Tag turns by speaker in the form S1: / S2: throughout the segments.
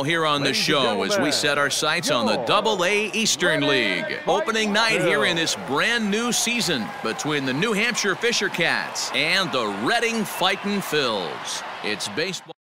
S1: Here on the show as we set our sights on the Double-A Eastern League. Opening night here in this brand new season between the New Hampshire Fisher Cats and the Reading Fightin' Phils. It's baseball.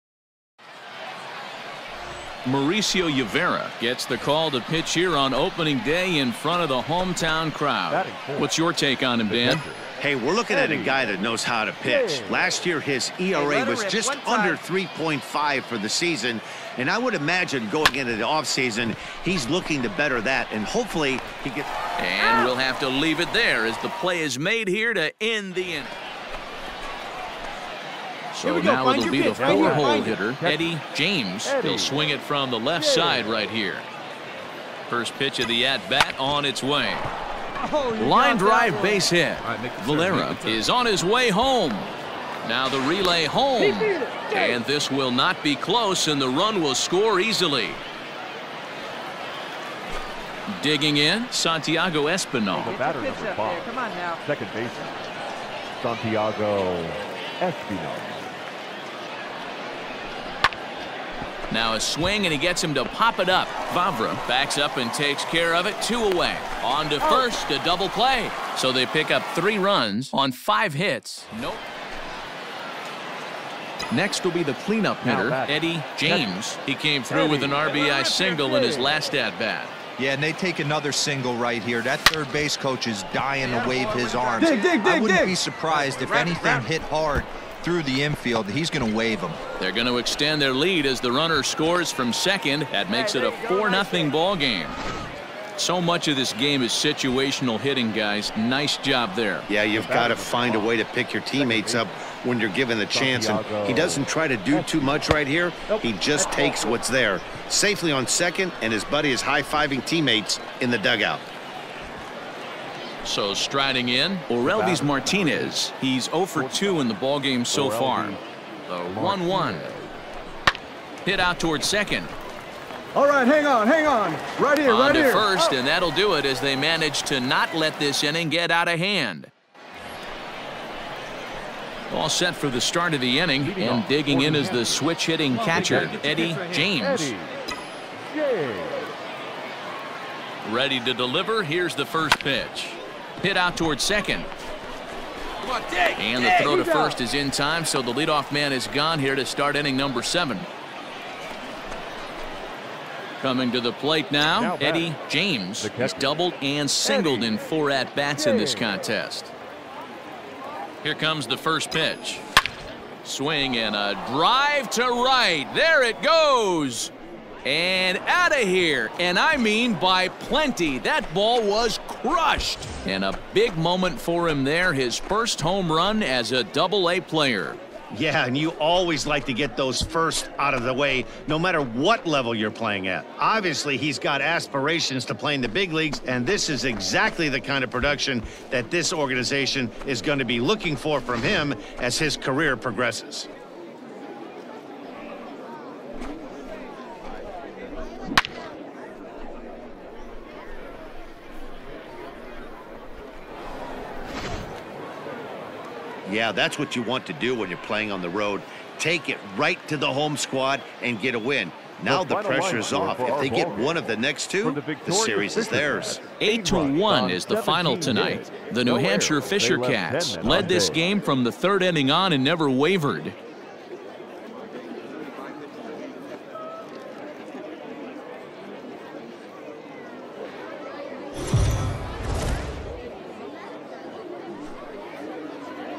S1: Mauricio Rivera gets the call to pitch here on opening day in front of the hometown crowd. What's your take on him, Dan?
S2: Hey, we're looking at a guy that knows how to pitch. Last year, his ERA was just under 3.5 for the season, and I would imagine going into the offseason, he's looking to better that, and hopefully he gets...
S1: And we'll have to leave it there as the play is made here to end the inning. So now it'll be the four-hole hitter, Eddie James. He'll swing it from the left side right here. First pitch of the at-bat on its way. Line drive base hit. Valera is on his way home. Now the relay home. And this will not be close, and the run will score easily. Digging in, Santiago Espinal.
S3: The batter number 5. Come on now. Second baseman, Santiago Espinal.
S1: Now a swing, and he gets him to pop it up. Vavra backs up and takes care of it. 2 away. On to first, a double play. So they pick up 3 runs on 5 hits. Nope. Next will be the cleanup hitter, Eddie James. He came through with an RBI single in his last at-bat.
S4: Yeah, and they take another single right here. That third base coach is dying to wave his arms. I wouldn't be surprised if anything hit hard through the infield. He's going to wave them.
S1: They're going to extend their lead as the runner scores from second. That makes it a 4-0 ball game. So much of this game is situational hitting, guys. Nice job there.
S2: Yeah, you've got to find a way to pick your teammates up when you're given the chance, and he doesn't try to do too much right here. He just takes what's there. Safely on second, and his buddy is high-fiving teammates in the dugout.
S1: So striding in, Orelvis Martinez. He's 0 for 2 in the ballgame so far. The 1-1. Hit out towards second.
S3: All right, hang on. Right here,
S1: right here. First, and that'll do it as they manage to not let this inning get out of hand. All set for the start of the inning, and digging in is the switch-hitting catcher, Eddie James. Ready to deliver. Here's the first pitch. Hit out towards second. And the throw to first is in time, so the leadoff man is gone here to start inning number 7. Coming to the plate now, Eddie James. He's doubled and singled in 4 at-bats in this contest. Here comes the first pitch. Swing and a drive to right. There it goes. And out of here, and I mean by plenty. That ball was crushed. And a big moment for him there, his first home run as a Double-A player.
S2: Yeah, and you always like to get those first out of the way, no matter what level you're playing at. Obviously, he's got aspirations to play in the big leagues, and this is exactly the kind of production that this organization is going to be looking for from him as his career progresses. Yeah, that's what you want to do when you're playing on the road. Take it right to the home squad and get a win. Now the pressure's off. If they get one of the next 2, the series is theirs.
S1: 8-1 is the final tonight. The New Hampshire Fisher Cats led this game from the 3rd inning on and never wavered.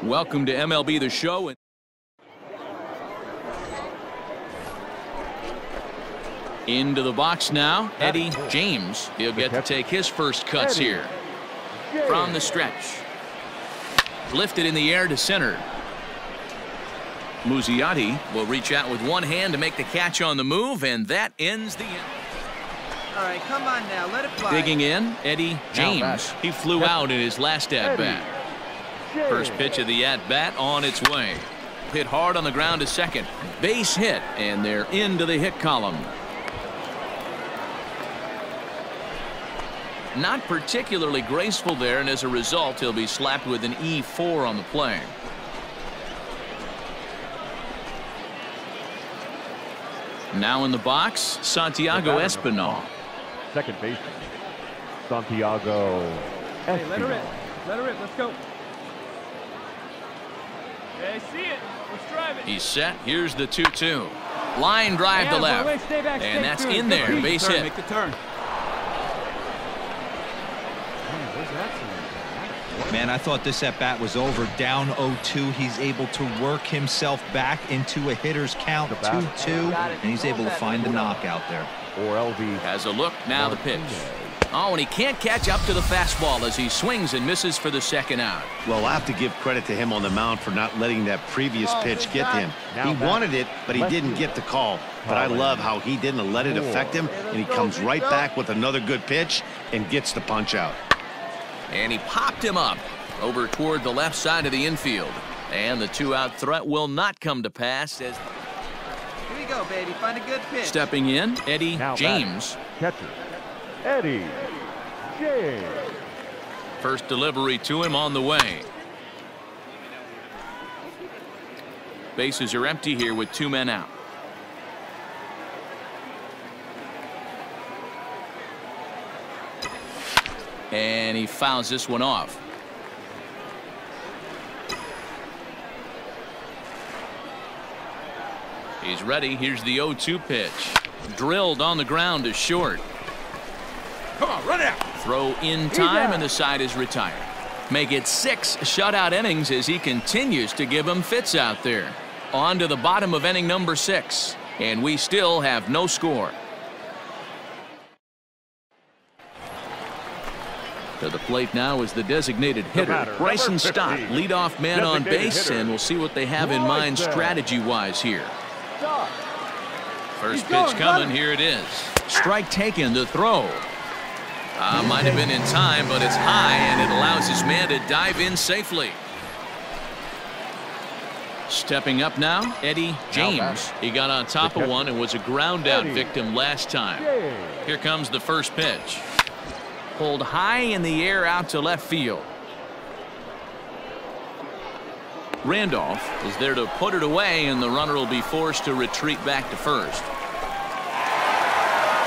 S1: Welcome to MLB The Show. Into the box now, Eddie James. He'll get to take his first cuts here. From the stretch. Lifted in the air to center. Muzziotti will reach out with one hand to make the catch on the move, and that ends the inning.
S5: All right, come on now, let it fly.
S1: Digging in, Eddie James. He flew out in his last at-bat. First pitch of the at-bat on its way. Hit hard on the ground to second. Base hit, and they're into the hit column. Not particularly graceful there, and as a result, he'll be slapped with an E4 on the play. Now in the box, Santiago Espinal.
S3: Second baseman, Santiago Espinal.
S6: Hey, let her rip. Let her rip. Let's go. Okay, I see it. Let's drive it.
S1: He's set. Here's the 2-2. Line drive to left.
S6: Stay back,
S1: and that's in there. Base hit.
S6: Make the turn.
S4: Man, I thought this at-bat was over. Down 0-2. He's able to work himself back into a hitter's count, 2-2, and he's able to find the knockout there.
S3: Or LV
S1: has a look. Now the pitch. Oh, and he can't catch up to the fastball as he swings and misses for the second out.
S2: Well, I have to give credit to him on the mound for not letting that previous pitch get to him. He wanted it, but he didn't get the call. But I love how he didn't let it affect him, and he comes right back with another good pitch and gets the punch out.
S1: And he popped him up over toward the left side of the infield. And the 2-out threat will not come to pass. As
S5: Here we go, baby. Find a good pitch.
S1: stepping in, Eddie James.
S3: Catcher, Eddie James.
S1: First delivery to him on the way. Bases are empty here with 2 men out. And he fouls this one off. He's ready. Here's the 0-2 pitch. Drilled on the ground to short.
S6: Come on, run out.
S1: Throw in time, and the side is retired. Make it 6 shutout innings as he continues to give them fits out there. On to the bottom of inning number 6. And we still have no score. To the plate now is the designated hitter, Bryson Stott, leadoff man on base, and we'll see what they have in mind strategy-wise here. First pitch coming, here it is. Strike taken, the throw. Might have been in time, but it's high, and it allows his man to dive in safely. Stepping up now, Eddie James. He got on top of one and was a ground-out victim last time. Here comes the first pitch. Pulled high in the air out to left field. Randolph is there to put it away, and the runner will be forced to retreat back to first.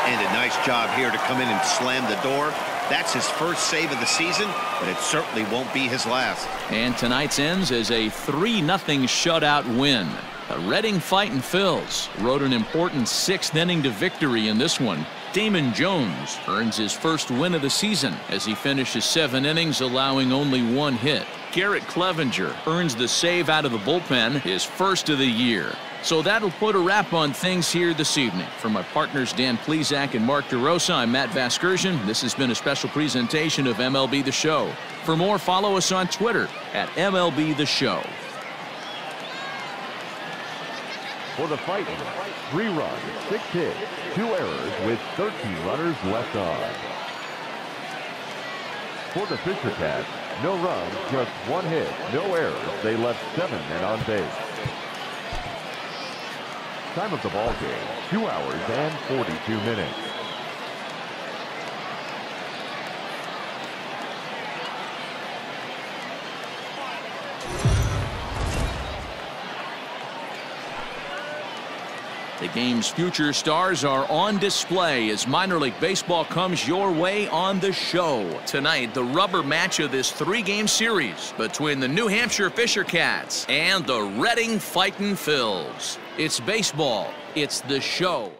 S2: And a nice job here to come in and slam the door. That's his first save of the season, but it certainly won't be his last.
S1: And tonight's ends as a 3-0 shutout win. The Reading Fightin' Phils rode an important 6th inning to victory in this one. Damon Jones earns his first win of the season as he finishes 7 innings, allowing only 1 hit. Garrett Clevenger earns the save out of the bullpen, his first of the year. So that'll put a wrap on things here this evening. For my partners Dan Plesac and Mark DeRosa, I'm Matt Vasgersian. This has been a special presentation of MLB The Show. For more, follow us on Twitter at MLB The Show.
S3: For the Fighting, 3 runs, 6 hits, 2 errors with 13 runners left on. For the Fisher Cats, no runs, just 1 hit, no errors. They left 7 men on base. Time of the ball game, 2 hours and 42 minutes.
S1: The game's future stars are on display as minor league baseball comes your way on the show. Tonight, the rubber match of this 3-game series between the New Hampshire Fisher Cats and the Reading Fightin' Phils. It's baseball. It's the show.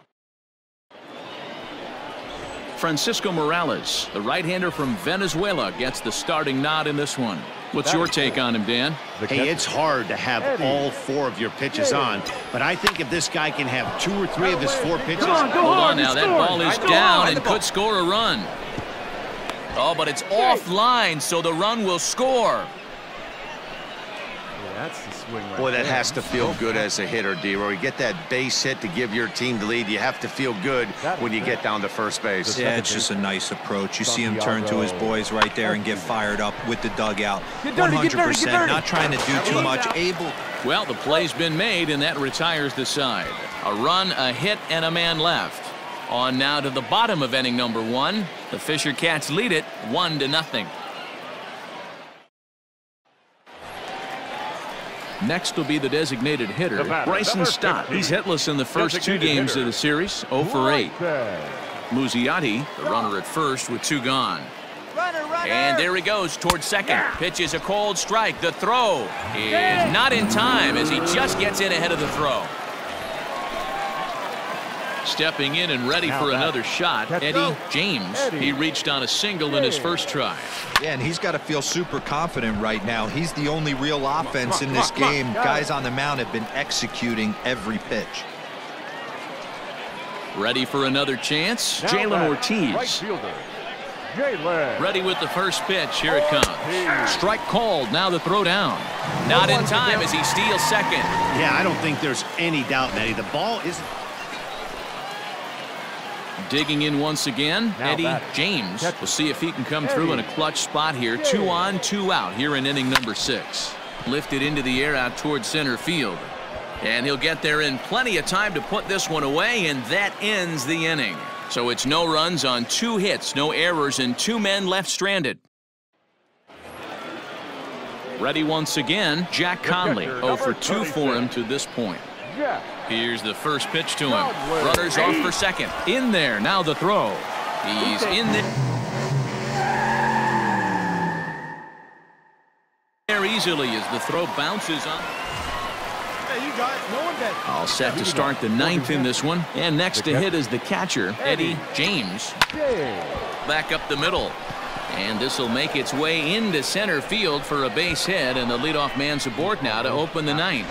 S1: Francisco Morales, the right-hander from Venezuela, gets the starting nod in this one. What's your take on him, Dan?
S2: Hey, it's hard to have all 4 of your pitches on, but I think if this guy can have 2 or 3 of his 4 pitches.
S1: Hold on now, that ball is down and could score a run. Oh, but it's offline, so the run will score.
S6: That's the swing right
S2: Boy, that
S6: there.
S2: has to feel good as a hitter, D-Roy. You get that base hit to give your team the lead. You have to feel good when you get down to first base.
S4: Yeah, it's just a nice approach. You see him turn to his boys right there and get fired up with the dugout. 100%, not trying to do too much. Able.
S1: Well, the play's been made, and that retires the side. A run, a hit, and a man left. On now to the bottom of inning number 1. The Fisher Cats lead it 1-0. Next will be the designated hitter, Bryson Stott. He's hitless in the first 2 games of the series, 0 for 8. Muziati, the runner at first with 2 gone. And there he goes towards second. Pitch is a cold strike. The throw is not in time as he just gets in ahead of the throw. Stepping in and ready for another shot, Eddie James. He reached on a single in his first try.
S4: Yeah, and he's got to feel super confident right now. He's the only real offense in this game. Guys on the mound have been executing every pitch.
S1: Ready for another chance, Jalen Ortiz. Ready with the first pitch. Here it comes. Strike called. Now the throw down. Not in time as he steals second.
S2: Yeah, I don't think there's any doubt, Eddie. The ball is
S1: digging in once again, Eddie James. We'll see if he can come through in a clutch spot here. 2 on, 2 out here in inning number 6. Lifted into the air out towards center field. And he'll get there in plenty of time to put this one away, and that ends the inning. So it's no runs on 2 hits, no errors, and 2 men left stranded. Ready once again, Jack Conley. 0 for 2 for him to this point. Here's the first pitch to him. Runners off for second. In there. Now the throw. He's in there easily as the throw bounces on. All set to start the 9th in this one. And next to hit is the catcher, Eddie James. Back up the middle. And this will make its way into center field for a base hit, and the leadoff man's aboard now to open the 9th.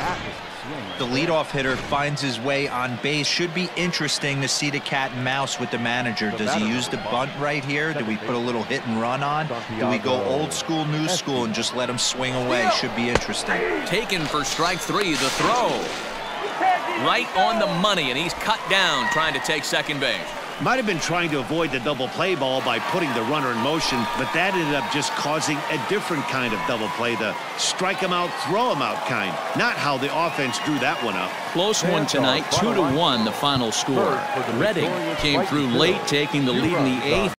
S4: The leadoff hitter finds his way on base. Should be interesting to see the cat and mouse with the manager. Does he use the bunt right here? Do we put a little hit and run on? Do we go old school, new school, and just let him swing away? Should be interesting.
S1: Taken for strike 3. The throw. Right on the money, and he's cut down trying to take second base.
S2: might have been trying to avoid the double play ball by putting the runner in motion, but that ended up just causing a different kind of double play, the strike him out, throw him out kind. Not how the offense drew that one up.
S1: Close one tonight, 2-1 the final score. Redding came through late, taking the lead in the 8th.